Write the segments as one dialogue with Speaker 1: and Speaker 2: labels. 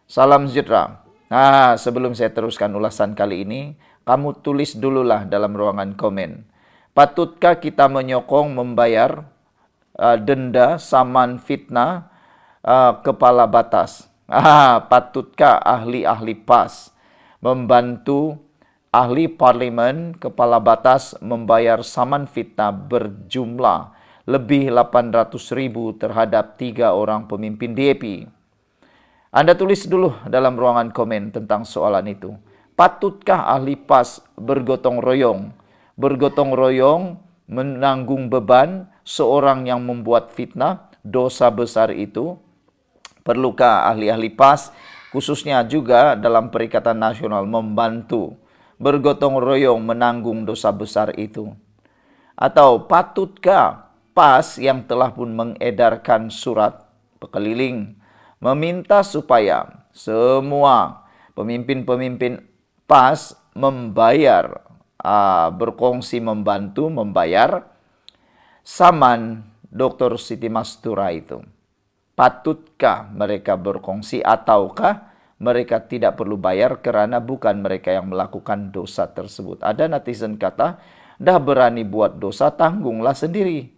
Speaker 1: Salam sejahtera. Sebelum saya teruskan ulasan kali ini, kamu tulis dululah dalam ruangan komen. Patutkah kita menyokong membayar denda saman fitnah kepala batas? Patutkah ahli-ahli PAS membantu ahli parlimen kepala batas membayar saman fitnah berjumlah lebih 800,000 terhadap 3 orang pemimpin DAP? Anda tulis dulu dalam ruangan komen tentang soalan itu. Patutkah ahli PAS bergotong royong menanggung beban seorang yang membuat fitnah, dosa besar itu? Perlukah ahli-ahli PAS, khususnya juga dalam Perikatan Nasional, membantu bergotong royong menanggung dosa besar itu? Atau patutkah PAS yang telah pun mengedarkan surat berkeliling meminta supaya semua pemimpin-pemimpin PAS membayar, berkongsi membantu membayar saman Dr. Siti Mastura itu? Patutkah mereka berkongsi ataukah mereka tidak perlu bayar kerana bukan mereka yang melakukan dosa tersebut? Ada netizen kata, dah berani buat dosa, tanggunglah sendiri.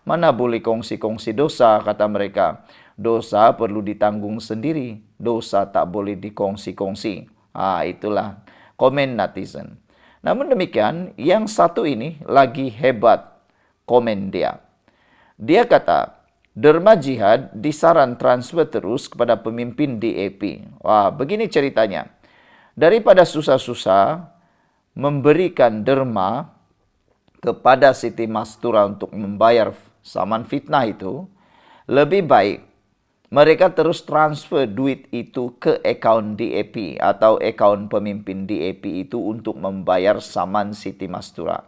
Speaker 1: Mana boleh kongsi-kongsi dosa, kata mereka. Dosa perlu ditanggung sendiri. Dosa tak boleh dikongsi-kongsi. Itulah komen netizen. Namun demikian, yang satu ini lagi hebat komen dia. Dia kata, derma jihad disaran transfer terus kepada pemimpin DAP. Begini ceritanya. Daripada susah-susah memberikan derma kepada Siti Mastura untuk membayar saman fitnah itu, lebih baik mereka terus transfer duit itu ke akaun DAP atau akaun pemimpin DAP itu untuk membayar saman Siti Mastura,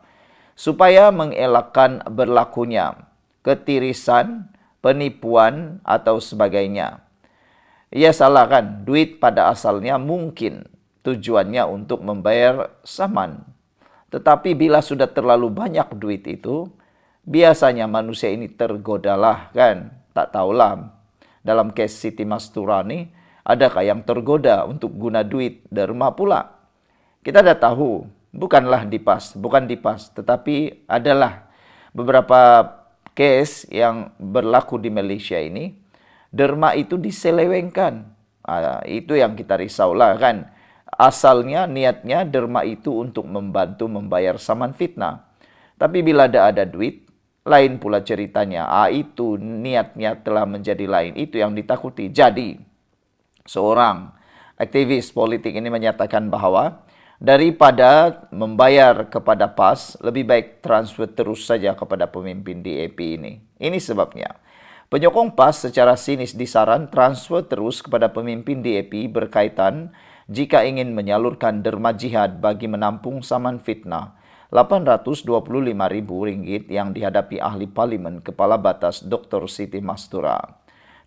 Speaker 1: supaya mengelakkan berlakunya ketirisan, penipuan atau sebagainya. Ia salah kan? Duit pada asalnya mungkin tujuannya untuk membayar saman. Tetapi bila sudah terlalu banyak duit itu, biasanya manusia ini tergodalah kan? Tak tahulah. Dalam kes Siti Mastura ni, adakah yang tergoda untuk guna duit derma pula? Kita dah tahu, bukan di PAS, tetapi adalah beberapa kes yang berlaku di Malaysia ini, derma itu diselewengkan. Itu yang kita risaulah kan. Asalnya, niatnya derma itu untuk membantu membayar saman fitnah. Tapi bila ada duit, lain pula ceritanya. Itu niatnya telah menjadi lain. Itu yang ditakuti. Jadi, seorang aktivis politik ini menyatakan bahawa daripada membayar kepada PAS, lebih baik transfer terus saja kepada pemimpin DAP ini. Ini sebabnya. Penyokong PAS secara sinis disaran transfer terus kepada pemimpin DAP berkaitan jika ingin menyalurkan derma jihad bagi menampung saman fitnah RM825,000 yang dihadapi ahli parlimen kepala batas Dr. Siti Mastura.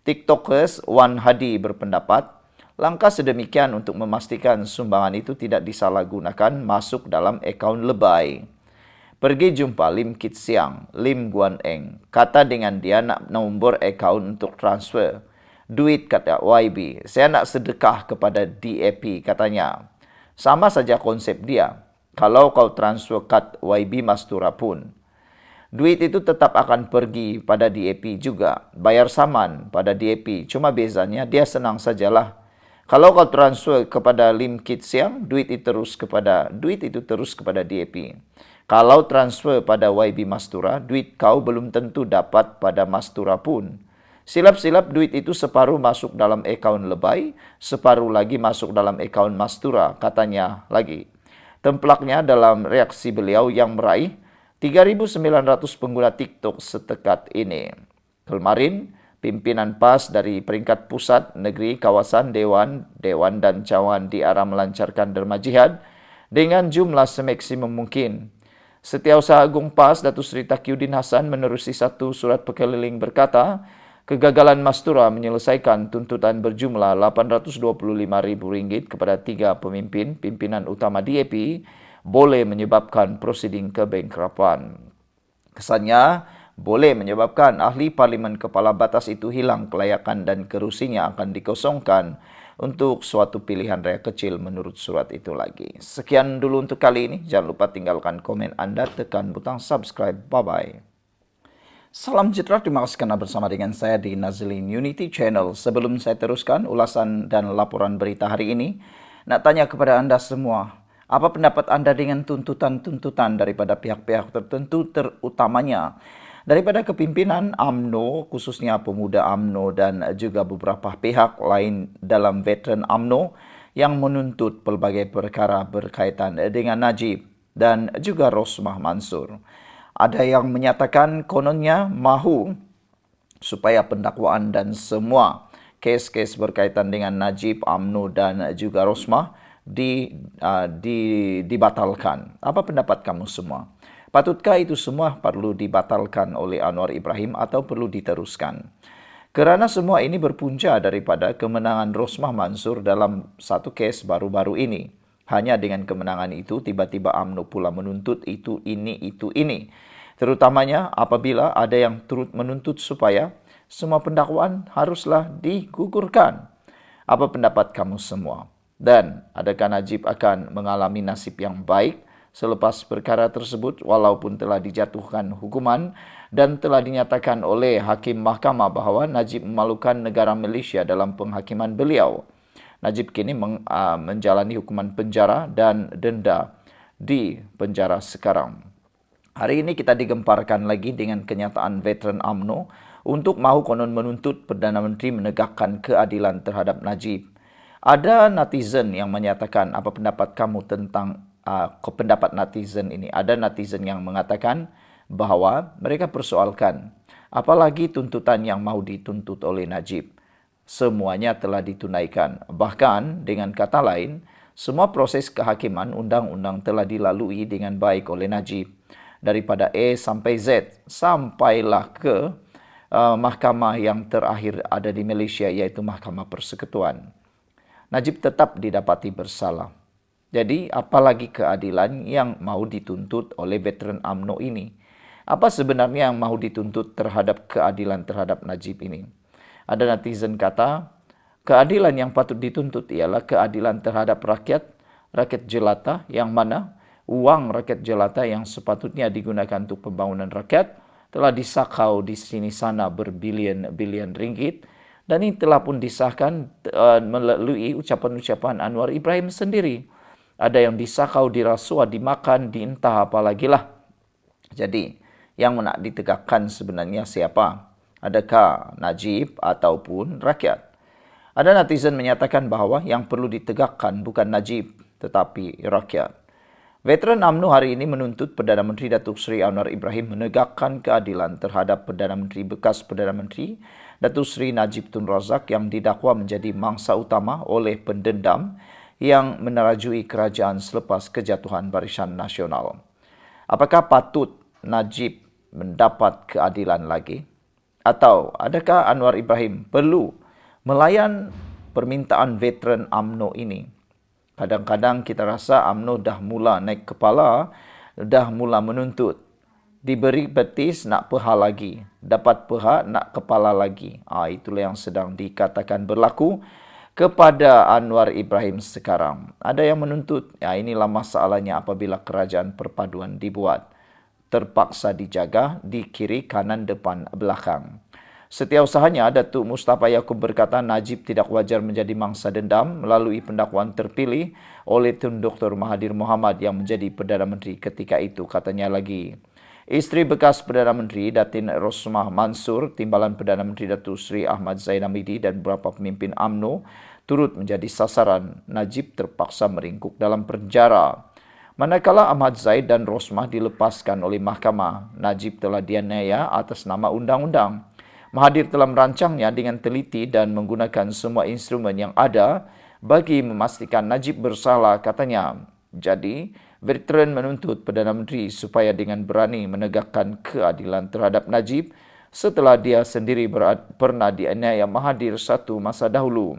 Speaker 1: TikTokers Wan Hadi berpendapat, langkah sedemikian untuk memastikan sumbangan itu tidak disalahgunakan masuk dalam akaun lebay. Pergi jumpa Lim Kit Siang, Lim Guan Eng. Kata dengan dia nak nombor akaun untuk transfer. Duit kata YB. Saya nak sedekah kepada DAP katanya. Sama saja konsep dia. Kalau kau transfer kad YB Mastura pun, duit itu tetap akan pergi pada DAP juga. Bayar saman pada DAP. Cuma bezanya dia senang sajalah. Kalau kau transfer kepada Lim Kit Siang, duit itu terus kepada DAP. Kalau transfer pada YB Mastura, duit kau belum tentu dapat pada Mastura pun. Silap-silap duit itu separuh masuk dalam akaun lebay, separuh lagi masuk dalam akaun Mastura, katanya lagi. Templaknya dalam reaksi beliau yang meraih 3.900 pengguna TikTok setekat ini. Kemarin, pimpinan PAS dari peringkat pusat, negeri, kawasan, dewan dan cawan diarah melancarkan derma jihad dengan jumlah semaksimum mungkin. Setiausaha Agung PAS, Datuk Seri Taqiyuddin Hasan menerusi satu surat berkeliling berkata, kegagalan Mastura menyelesaikan tuntutan berjumlah RM825,000 kepada 3 pimpinan utama DAP boleh menyebabkan prosiding kebangkrapan. Kesannya, boleh menyebabkan ahli parlimen kepala batas itu hilang kelayakan dan kerusinya akan dikosongkan untuk suatu pilihan raya kecil menurut surat itu lagi. Sekian dulu untuk kali ini. Jangan lupa tinggalkan komen Anda, tekan butang subscribe. Bye-bye. Salam sejahtera, terima kasih karena bersama dengan saya di Nazlin Unity Channel. Sebelum saya teruskan ulasan dan laporan berita hari ini, nak tanya kepada Anda semua, apa pendapat Anda dengan tuntutan-tuntutan daripada pihak-pihak tertentu, terutamanya daripada kepimpinan UMNO, khususnya pemuda UMNO dan juga beberapa pihak lain dalam veteran UMNO yang menuntut pelbagai perkara berkaitan dengan Najib dan juga Rosmah Mansur. Ada yang menyatakan kononnya mahu supaya pendakwaan dan semua kes-kes berkaitan dengan Najib, UMNO dan juga Rosmah dibatalkan. Apa pendapat kamu semua? Patutkah itu semua perlu dibatalkan oleh Anwar Ibrahim atau perlu diteruskan? Kerana semua ini berpunca daripada kemenangan Rosmah Mansur dalam satu kes baru-baru ini. Hanya dengan kemenangan itu, tiba-tiba UMNO pula menuntut itu, ini. Terutamanya apabila ada yang turut menuntut supaya semua pendakwaan haruslah digugurkan. Apa pendapat kamu semua? Dan adakah Najib akan mengalami nasib yang baik selepas perkara tersebut walaupun telah dijatuhkan hukuman dan telah dinyatakan oleh Hakim Mahkamah bahawa Najib memalukan negara Malaysia dalam penghakiman beliau? Najib kini menjalani hukuman penjara dan denda di penjara sekarang. Hari ini kita digemparkan lagi dengan kenyataan veteran UMNO untuk mahu konon menuntut Perdana Menteri menegakkan keadilan terhadap Najib. Ada netizen yang menyatakan, apa pendapat kamu tentang pendapat netizen ini? Ada netizen yang mengatakan bahawa mereka persoalkan, apalagi tuntutan yang mahu dituntut oleh Najib. Semuanya telah ditunaikan. Bahkan dengan kata lain, semua proses kehakiman undang-undang telah dilalui dengan baik oleh Najib. Daripada A sampai Z, sampailah ke mahkamah yang terakhir ada di Malaysia, iaitu Mahkamah Persekutuan. Najib tetap didapati bersalah. Jadi, apalagi keadilan yang mahu dituntut oleh veteran UMNO ini? Apa sebenarnya yang mahu dituntut terhadap keadilan terhadap Najib ini? Ada netizen kata, keadilan yang patut dituntut ialah keadilan terhadap rakyat jelata, yang mana wang rakyat jelata yang sepatutnya digunakan untuk pembangunan rakyat telah disakau di sini sana berbilion-bilion ringgit, dan ini telah pun disahkan melalui ucapan-ucapan Anwar Ibrahim sendiri. Ada yang disakau, dirasuah, dimakan, dientah apalagi lah. Jadi, yang nak ditegakkan sebenarnya siapa? Adakah Najib ataupun rakyat? Ada netizen menyatakan bahawa yang perlu ditegakkan bukan Najib tetapi rakyat. Veteran UMNO hari ini menuntut Perdana Menteri Datuk Seri Anwar Ibrahim menegakkan keadilan terhadap bekas Perdana Menteri Datuk Seri Najib Tun Razak yang didakwa menjadi mangsa utama oleh pendendam yang menerajui kerajaan selepas kejatuhan Barisan Nasional. Apakah patut Najib mendapat keadilan lagi? Atau adakah Anwar Ibrahim perlu melayan permintaan veteran UMNO ini? Kadang-kadang kita rasa UMNO dah mula naik kepala, dah mula menuntut. Diberi betis nak peha lagi, dapat peha nak kepala lagi. Itulah yang sedang dikatakan berlaku kepada Anwar Ibrahim sekarang. Ada yang menuntut, inilah masalahnya apabila kerajaan perpaduan dibuat. Terpaksa dijaga di kiri, kanan, depan, belakang. Setiausahanya, Datuk Mustafa Yaakob berkata Najib tidak wajar menjadi mangsa dendam melalui pendakwaan terpilih oleh Tun Dr. Mahathir Mohamad yang menjadi Perdana Menteri ketika itu. Katanya lagi, isteri bekas Perdana Menteri Datin Rosmah Mansur, timbalan Perdana Menteri Datuk Seri Ahmad Zaid Hamidi dan beberapa pemimpin UMNO turut menjadi sasaran. Najib terpaksa meringkuk dalam penjara. Manakala Ahmad Zaid dan Rosmah dilepaskan oleh mahkamah, Najib telah dianiaya atas nama undang-undang. Mahathir telah merancangnya dengan teliti dan menggunakan semua instrumen yang ada bagi memastikan Najib bersalah, katanya. Jadi, veteran menuntut Perdana Menteri supaya dengan berani menegakkan keadilan terhadap Najib setelah dia sendiri pernah dianiaya Mahathir satu masa dahulu.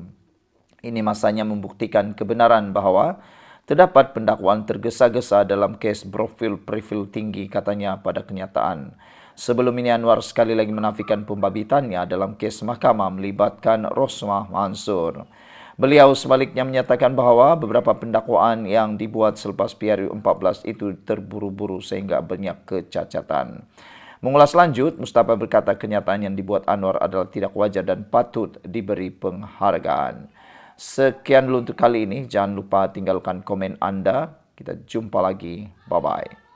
Speaker 1: Ini masanya membuktikan kebenaran bahawa terdapat pendakwaan tergesa-gesa dalam kes profil tinggi, katanya pada kenyataan. Sebelum ini Anwar sekali lagi menafikan pembabitannya dalam kes mahkamah melibatkan Rosmah Mansur. Beliau sebaliknya menyatakan bahawa beberapa pendakwaan yang dibuat selepas PRU 14 itu terburu-buru sehingga banyak kecacatan. Mengulas lanjut, Mustafa berkata kenyataan yang dibuat Anwar adalah tidak wajar dan patut diberi penghargaan. Sekian dulu untuk kali ini. Jangan lupa tinggalkan komen anda. Kita jumpa lagi. Bye-bye.